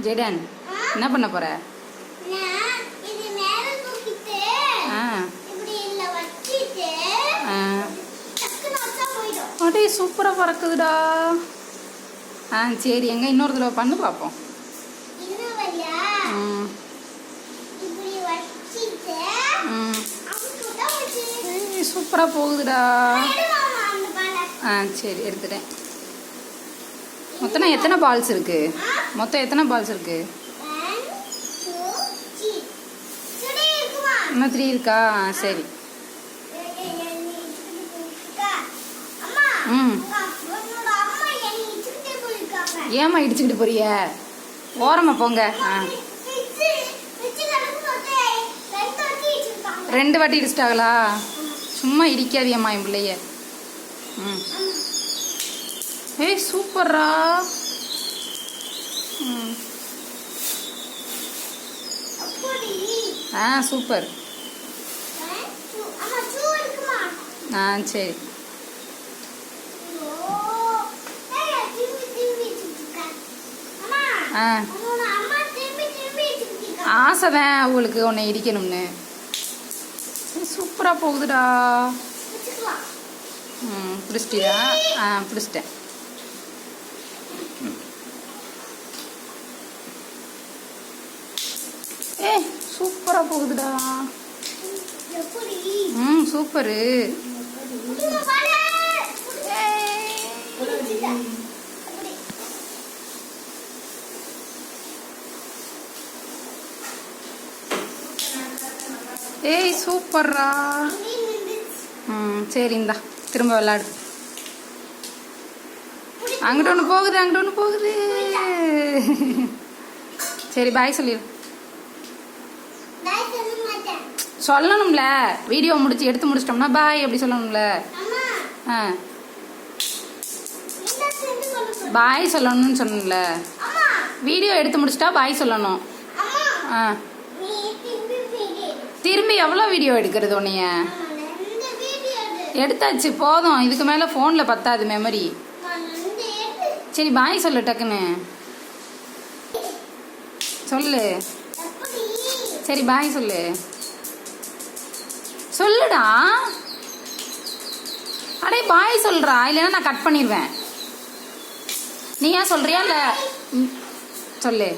ஜெடன் என்ன பண்ண போற? அடே சூப்பராக பறக்குதுடா. சரி எங்க இன்னொரு தடவை பண்ணு பார்ப்போம். சூப்பராக போகுதுடா. சரி எடுத்துட்டேன். மொத்தம் எத்தனை பால்ஸ் இருக்கு? இன்னும் 3 இருக்கா? சரி. ஏமா இடிச்சுக்கிட்டு போறிய? ஓரமா போங்க. 2 வாட்டி இடிச்சிட்டாங்களா? சும்மா இடிக்காதியம்மா என் பிள்ளைய. ஏய் சூப்பர்ரா. சூப்பர். சரி. ஆசைதான் அவங்களுக்கு உன்னை இடிக்கணும்னு. சூப்பராக போகுதுடா. பிடிச்சிட்டியா? பிடிச்சிட்டேன். சூப்பராக போகுதுடா. சூப்பரு. ஏய் சூப்பர்ரா. சரி இந்தா திரும்ப விளையாடு. அங்கிட்ட ஒன்று போகுது. சரி பாய் சொல்லிடு. சொல்லணும்ல, வீடியோ எடுத்து முடிச்சிட்டோம்னா பாய் அப்படி சொல்லணும்ல. பாய் சொல்லணும்னு சொன்னல. வீடியோ எடுத்து முடிச்சிட்டா பாய் சொல்லணும். திரும்பி எவ்வளோ வீடியோ எடுக்கிறது உன்னைய? எடுத்தாச்சு போதும். இதுக்கு மேலே ஃபோனில் பத்தாது மெமரி. சரி பாய் சொல்லு டக்குன்னு சொல்லு. சரி பாய் சொல்லு. சொல்லுடா. அடே பாய் சொல்றா, இல்லைன்னா நான் கட் பண்ணிடுவேன். நீ ஏன் சொல்றியா? இல்லை சொல்லு.